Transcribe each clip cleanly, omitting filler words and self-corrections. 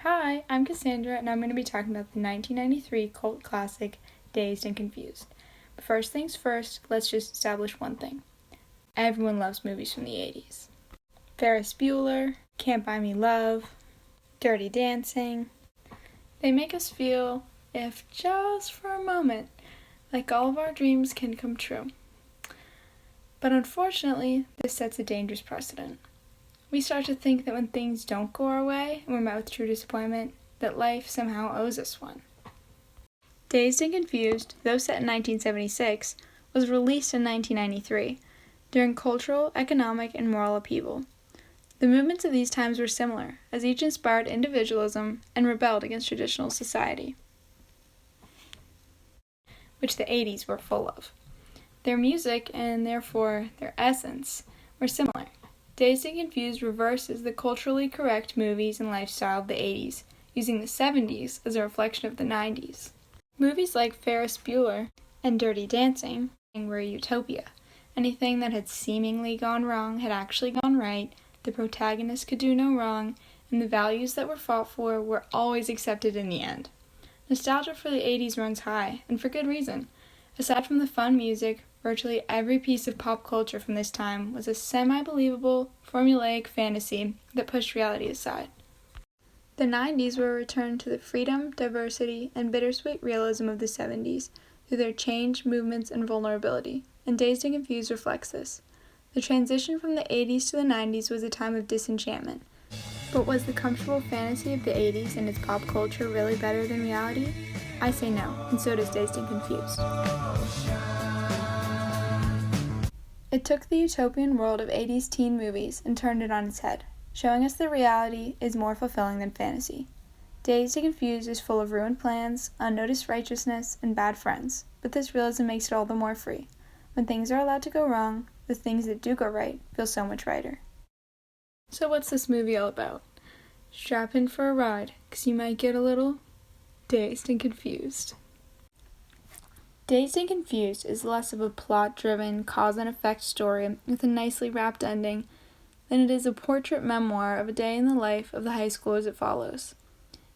Hi, I'm Cassandra, and I'm going to be talking about the 1993 cult classic, Dazed and Confused. But first things first, let's just establish one thing. Everyone loves movies from the 80s. Ferris Bueller, Can't Buy Me Love, Dirty Dancing. They make us feel, if just for a moment, like all of our dreams can come true. But unfortunately, this sets a dangerous precedent. We start to think that when things don't go our way and we're met with true disappointment, that life somehow owes us one. Dazed and Confused, though set in 1976, was released in 1993, during cultural, economic, and moral upheaval. The movements of these times were similar, as each inspired individualism and rebelled against traditional society, which the 80s were full of. Their music, and therefore their essence, were similar. Dazed and Confused reverses the culturally correct movies and lifestyle of the 80s, using the 70s as a reflection of the 90s. Movies like Ferris Bueller and Dirty Dancing were a utopia. Anything that had seemingly gone wrong had actually gone right, the protagonist could do no wrong, and the values that were fought for were always accepted in the end. Nostalgia for the 80s runs high, and for good reason. Aside from the fun music, virtually every piece of pop culture from this time was a semi-believable, formulaic fantasy that pushed reality aside. The 90s were a return to the freedom, diversity, and bittersweet realism of the 70s through their change, movements, and vulnerability, and Dazed and Confused reflects this. The transition from the 80s to the 90s was a time of disenchantment. But was the comfortable fantasy of the 80s and its pop culture really better than reality? I say no, and so does Dazed and Confused. It took the utopian world of 80s teen movies and turned it on its head, showing us that reality is more fulfilling than fantasy. Dazed and Confused is full of ruined plans, unnoticed righteousness, and bad friends, but this realism makes it all the more free. When things are allowed to go wrong, the things that do go right feel so much righter. So what's this movie all about? Strap in for a ride, 'cause you might get a little dazed and confused. Dazed and Confused is less of a plot-driven, cause-and-effect story with a nicely wrapped ending than it is a portrait memoir of a day in the life of the high schoolers it follows.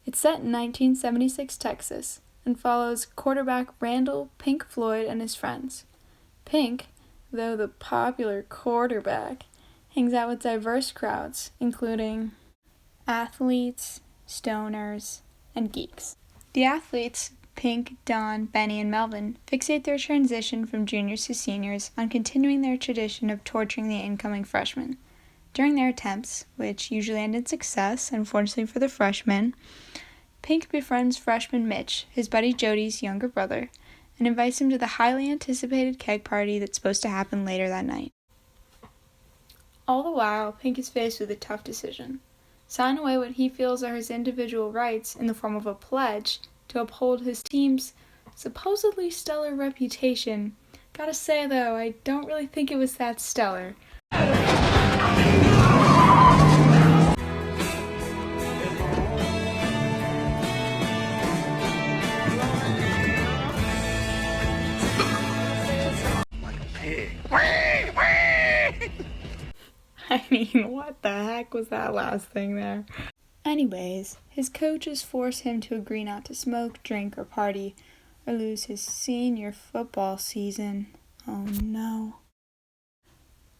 It's set in 1976 Texas and follows quarterback Randall Pink Floyd and his friends. Pink, though the popular quarterback, hangs out with diverse crowds, including athletes, stoners, and geeks. The athletes, Pink, Don, Benny, and Melvin, fixate their transition from juniors to seniors on continuing their tradition of torturing the incoming freshmen. During their attempts, which usually end in success, unfortunately for the freshmen, Pink befriends freshman Mitch, his buddy Jody's younger brother, and invites him to the highly anticipated keg party that's supposed to happen later that night. All the while, Pink is faced with a tough decision. Sign away what he feels are his individual rights in the form of a pledge to uphold his team's supposedly stellar reputation. Gotta say though, I don't really think it was that stellar. I mean, what the heck was that last thing there? Anyways, his coaches force him to agree not to smoke, drink, or party, or lose his senior football season. Oh no.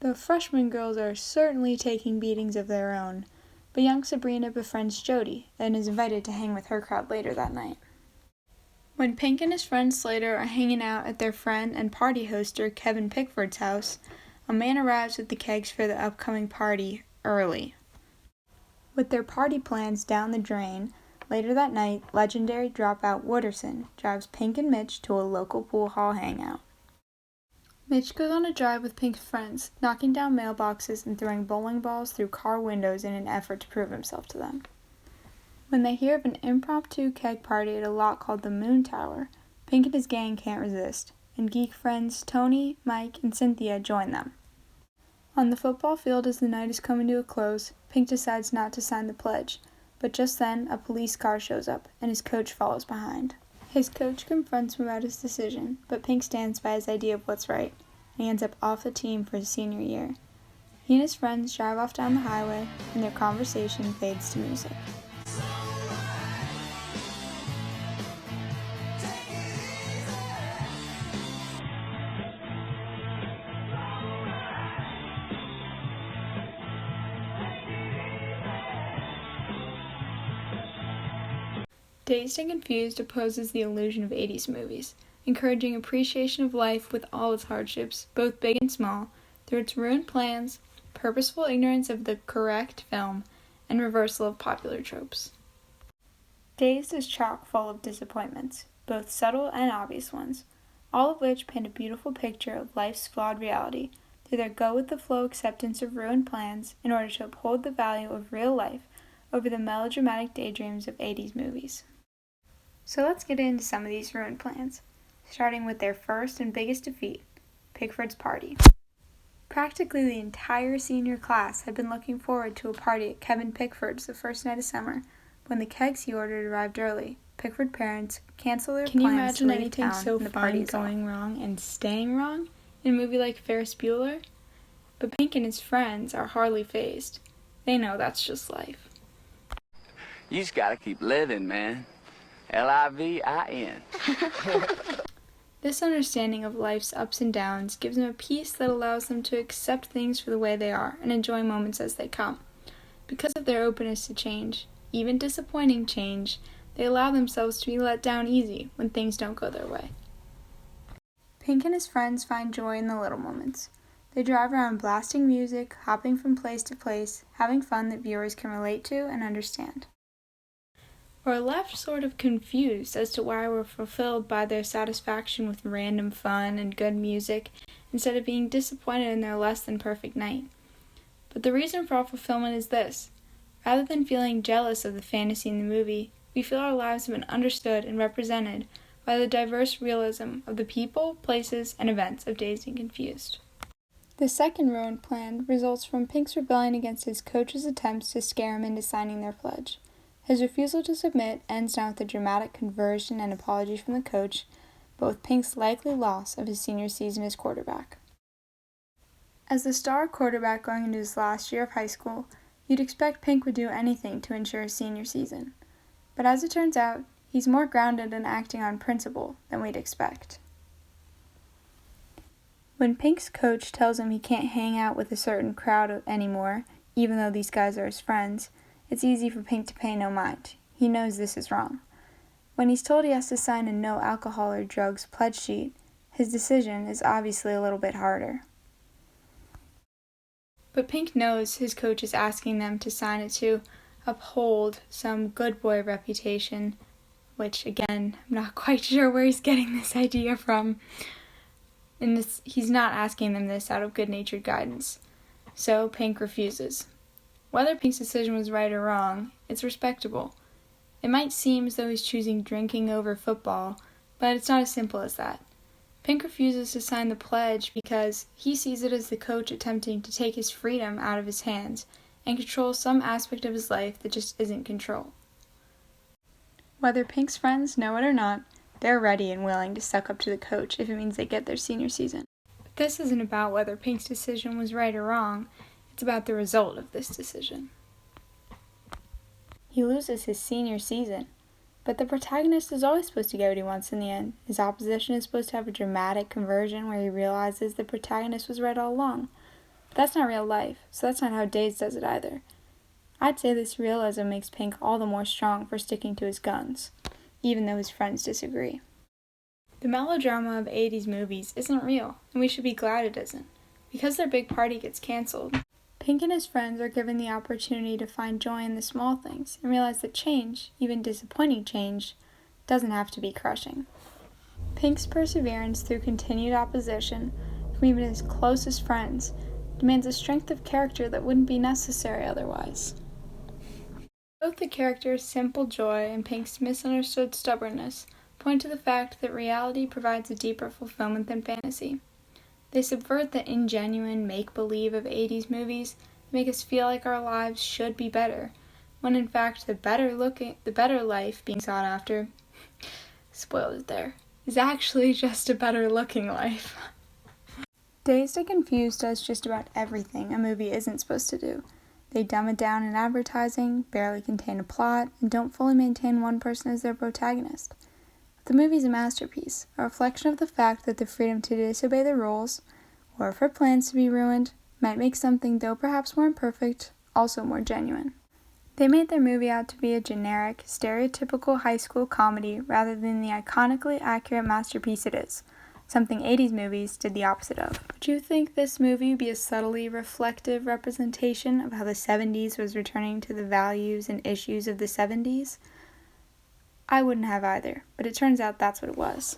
The freshman girls are certainly taking beatings of their own, but young Sabrina befriends Jody and is invited to hang with her crowd later that night. When Pink and his friend Slater are hanging out at their friend and party hoster Kevin Pickford's house, a man arrives with the kegs for the upcoming party early. With their party plans down the drain, later that night, legendary dropout Wooderson drives Pink and Mitch to a local pool hall hangout. Mitch goes on a drive with Pink's friends, knocking down mailboxes and throwing bowling balls through car windows in an effort to prove himself to them. When they hear of an impromptu keg party at a lot called the Moon Tower, Pink and his gang can't resist, and geek friends Tony, Mike, and Cynthia join them. On the football field as the night is coming to a close, Pink decides not to sign the pledge, but just then a police car shows up and his coach follows behind. His coach confronts him about his decision, but Pink stands by his idea of what's right, and he ends up off the team for his senior year. He and his friends drive off down the highway, and their conversation fades to music. Dazed and Confused opposes the illusion of 80s movies, encouraging appreciation of life with all its hardships, both big and small, through its ruined plans, purposeful ignorance of the correct film, and reversal of popular tropes. Dazed is chock full of disappointments, both subtle and obvious ones, all of which paint a beautiful picture of life's flawed reality through their go-with-the-flow acceptance of ruined plans in order to uphold the value of real life over the melodramatic daydreams of 80s movies. So let's get into some of these ruined plans, starting with their first and biggest defeat, Pickford's party. Practically the entire senior class had been looking forward to a party at Kevin Pickford's the first night of summer. When the kegs he ordered arrived early, Pickford parents canceled their plans to leave town and the party going wrong and staying wrong in a movie like Ferris Bueller? But Pink and his friends are hardly fazed. They know that's just life. You just gotta keep living, man. Livin. This understanding of life's ups and downs gives them a peace that allows them to accept things for the way they are and enjoy moments as they come. Because of their openness to change, even disappointing change, they allow themselves to be let down easy when things don't go their way. Pink and his friends find joy in the little moments. They drive around blasting music, hopping from place to place, having fun that viewers can relate to and understand. We're left sort of confused as to why we're fulfilled by their satisfaction with random fun and good music instead of being disappointed in their less than perfect night. But the reason for our fulfillment is this. Rather than feeling jealous of the fantasy in the movie, we feel our lives have been understood and represented by the diverse realism of the people, places, and events of Dazed and Confused. The second ruined plan results from Pink's rebellion against his coach's attempts to scare him into signing their pledge. His refusal to submit ends now with a dramatic conversion and apology from the coach, but with Pink's likely loss of his senior season as quarterback. As the star quarterback going into his last year of high school, you'd expect Pink would do anything to ensure his senior season. But as it turns out, he's more grounded in acting on principle than we'd expect. When Pink's coach tells him he can't hang out with a certain crowd anymore, even though these guys are his friends, it's easy for Pink to pay no mind. He knows this is wrong. When he's told he has to sign a no alcohol or drugs pledge sheet, his decision is obviously a little bit harder. But Pink knows his coach is asking them to sign it to uphold some good boy reputation, which again, I'm not quite sure where he's getting this idea from. And he's not asking them this out of good-natured guidance. So Pink refuses. Whether Pink's decision was right or wrong, it's respectable. It might seem as though he's choosing drinking over football, but it's not as simple as that. Pink refuses to sign the pledge because he sees it as the coach attempting to take his freedom out of his hands and control some aspect of his life that just isn't control. Whether Pink's friends know it or not, they're ready and willing to suck up to the coach if it means they get their senior season. But this isn't about whether Pink's decision was right or wrong. It's about the result of this decision. He loses his senior season, but the protagonist is always supposed to get what he wants in the end. His opposition is supposed to have a dramatic conversion where he realizes the protagonist was right all along. But that's not real life, so that's not how Dazed does it either. I'd say this realism makes Pink all the more strong for sticking to his guns, even though his friends disagree. The melodrama of 80s movies isn't real, and we should be glad it isn't. Because their big party gets canceled, Pink and his friends are given the opportunity to find joy in the small things and realize that change, even disappointing change, doesn't have to be crushing. Pink's perseverance through continued opposition from even his closest friends demands a strength of character that wouldn't be necessary otherwise. Both the character's simple joy and Pink's misunderstood stubbornness point to the fact that reality provides a deeper fulfillment than fantasy. They subvert the ingenuine make-believe of 80s movies and make us feel like our lives should be better, when in fact the better life being sought after, spoiled it there, is actually just a better looking life. Dazed and Confused does just about everything a movie isn't supposed to do. They dumb it down in advertising, barely contain a plot, and don't fully maintain one person as their protagonist. The movie's a masterpiece, a reflection of the fact that the freedom to disobey the rules, or for plans to be ruined, might make something, though perhaps more imperfect, also more genuine. They made their movie out to be a generic, stereotypical high school comedy rather than the iconically accurate masterpiece it is, something 80s movies did the opposite of. Do you think this movie would be a subtly reflective representation of how the 70s was returning to the values and issues of the 70s? I wouldn't have either, but it turns out that's what it was.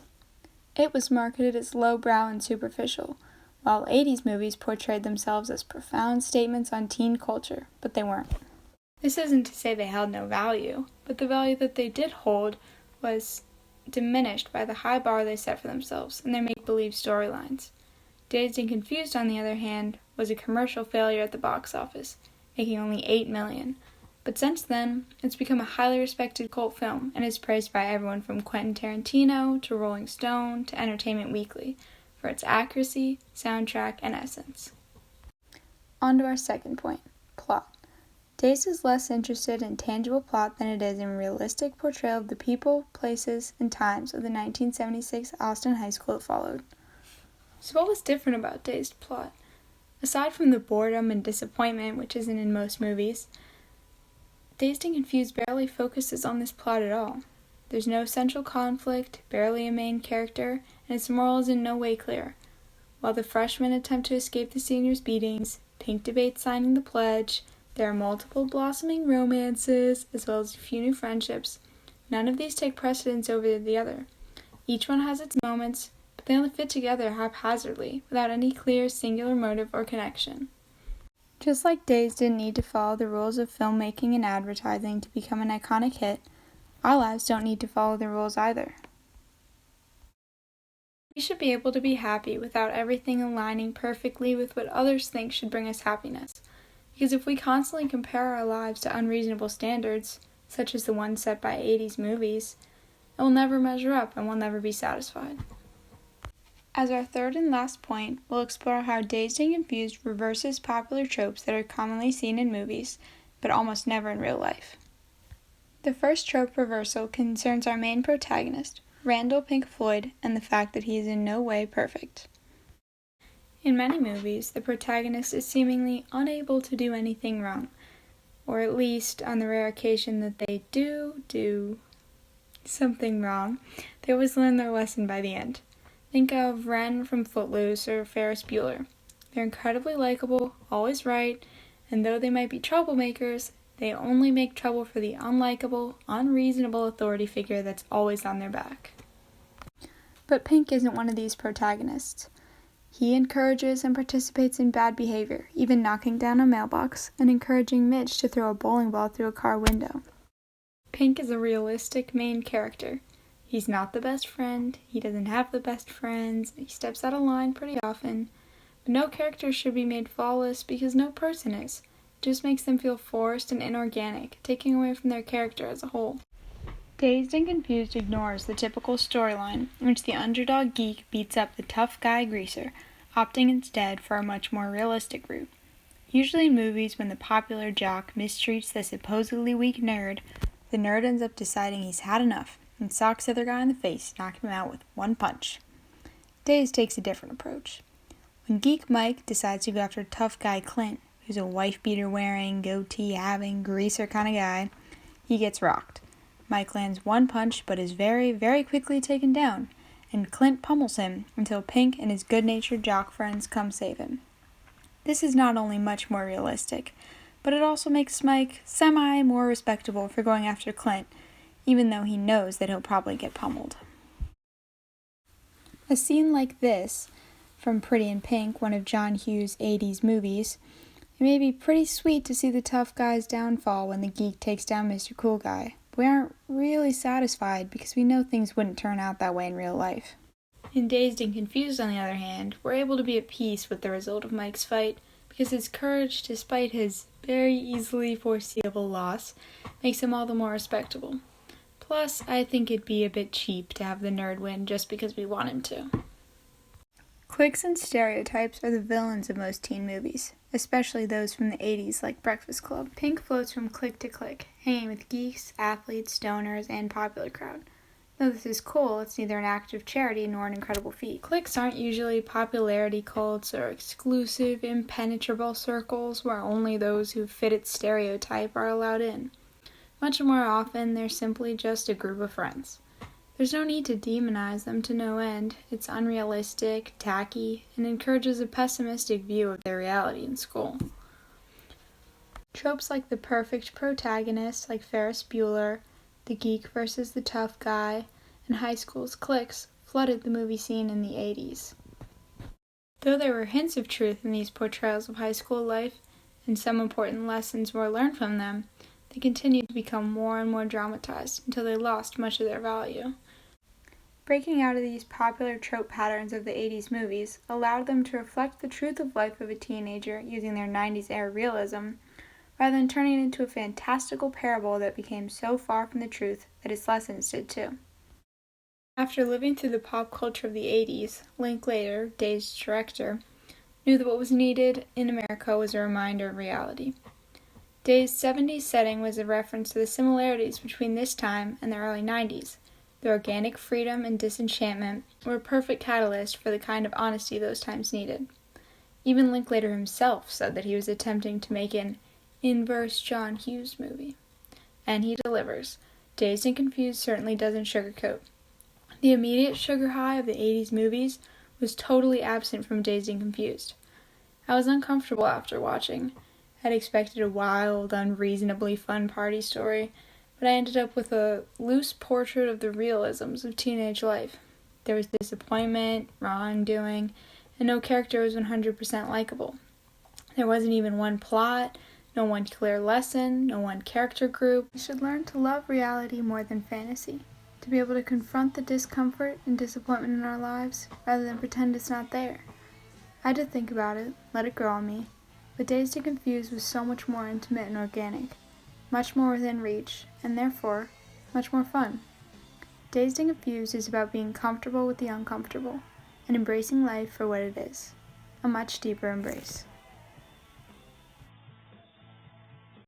It was marketed as lowbrow and superficial, while 80s movies portrayed themselves as profound statements on teen culture, but they weren't. This isn't to say they held no value, but the value that they did hold was diminished by the high bar they set for themselves and their make-believe storylines. Dazed and Confused, on the other hand, was a commercial failure at the box office, making only $8 million. But since then, it's become a highly respected cult film and is praised by everyone from Quentin Tarantino to Rolling Stone to Entertainment Weekly for its accuracy, soundtrack, and essence. On to our second point, plot. Dazed is less interested in tangible plot than it is in realistic portrayal of the people, places, and times of the 1976 Austin high school it followed. So what was different about Dazed plot? Aside from the boredom and disappointment, which isn't in most movies, Dazed and Confused barely focuses on this plot at all. There's no central conflict, barely a main character, and its moral is in no way clear. While the freshmen attempt to escape the seniors' beatings, Pink debates signing the pledge, there are multiple blossoming romances, as well as a few new friendships. None of these take precedence over the other. Each one has its moments, but they only fit together haphazardly, without any clear, singular motive or connection. Just like Dazed didn't need to follow the rules of filmmaking and advertising to become an iconic hit, our lives don't need to follow the rules either. We should be able to be happy without everything aligning perfectly with what others think should bring us happiness. Because if we constantly compare our lives to unreasonable standards, such as the ones set by 80s movies, it will never measure up and we'll never be satisfied. As our third and last point, we'll explore how Dazed and Confused reverses popular tropes that are commonly seen in movies, but almost never in real life. The first trope reversal concerns our main protagonist, Randall Pink Floyd, and the fact that he is in no way perfect. In many movies, the protagonist is seemingly unable to do anything wrong, or at least on the rare occasion that they do something wrong, they always learn their lesson by the end. Think of Ren from Footloose or Ferris Bueller. They're incredibly likable, always right, and though they might be troublemakers, they only make trouble for the unlikable, unreasonable authority figure that's always on their back. But Pink isn't one of these protagonists. He encourages and participates in bad behavior, even knocking down a mailbox and encouraging Mitch to throw a bowling ball through a car window. Pink is a realistic main character. He's not the best friend, he doesn't have the best friends, he steps out of line pretty often, but no character should be made flawless because no person is. It just makes them feel forced and inorganic, taking away from their character as a whole. Dazed and Confused ignores the typical storyline in which the underdog geek beats up the tough guy greaser, opting instead for a much more realistic route. Usually in movies, when the popular jock mistreats the supposedly weak nerd, the nerd ends up deciding he's had enough and socks the other guy in the face, knocking him out with one punch. Dazed takes a different approach. When Geek Mike decides to go after tough guy Clint, who's a wife-beater wearing, goatee-having, greaser kind of guy, he gets rocked. Mike lands one punch but is very, very quickly taken down, and Clint pummels him until Pink and his good-natured jock friends come save him. This is not only much more realistic, but it also makes Mike semi-more respectable for going after Clint, even though he knows that he'll probably get pummeled. A scene like this, from Pretty in Pink, one of John Hughes' 80s movies, it may be pretty sweet to see the tough guy's downfall when the geek takes down Mr. Cool Guy. We aren't really satisfied because we know things wouldn't turn out that way in real life. In Dazed and Confused, on the other hand, we're able to be at peace with the result of Mike's fight because his courage, despite his very easily foreseeable loss, makes him all the more respectable. Plus, I think it'd be a bit cheap to have the nerd win just because we want him to. Cliques and stereotypes are the villains of most teen movies, especially those from the 80s like Breakfast Club. Pink floats from clique to clique, hanging with geeks, athletes, stoners, and popular crowd. Though this is cool, it's neither an act of charity nor an incredible feat. Cliques aren't usually popularity cults or exclusive, impenetrable circles where only those who fit its stereotype are allowed in. Much more often, they're simply just a group of friends. There's no need to demonize them to no end. It's unrealistic, tacky, and encourages a pessimistic view of their reality in school. Tropes like the perfect protagonist, like Ferris Bueller, the geek versus the tough guy, and high school's cliques flooded the movie scene in the 80s. Though there were hints of truth in these portrayals of high school life, and some important lessons were learned from them, they continued to become more and more dramatized until they lost much of their value. Breaking out of these popular trope patterns of the 80s movies allowed them to reflect the truth of life of a teenager using their 90s-era realism, rather than turning it into a fantastical parable that became so far from the truth that its lessons did too. After living through the pop culture of the 80s, Linklater, Dazed director, knew that what was needed in America was a reminder of reality. Dazed's 70s setting was a reference to the similarities between this time and the early 90s. The organic freedom and disenchantment were a perfect catalyst for the kind of honesty those times needed. Even Linklater himself said that he was attempting to make an inverse John Hughes movie. And he delivers. Dazed and Confused certainly doesn't sugarcoat. The immediate sugar high of the 80s movies was totally absent from Dazed and Confused. I was uncomfortable after watching. I'd expected a wild, unreasonably fun party story, but I ended up with a loose portrait of the realisms of teenage life. There was disappointment, wrongdoing, and no character was 100% likable. There wasn't even one plot, no one clear lesson, no one character group. We should learn to love reality more than fantasy, to be able to confront the discomfort and disappointment in our lives rather than pretend it's not there. I had to think about it, let it grow on me, but Dazed and Confused was so much more intimate and organic, much more within reach, and therefore, much more fun. Dazed and Confused is about being comfortable with the uncomfortable, and embracing life for what it is, a much deeper embrace.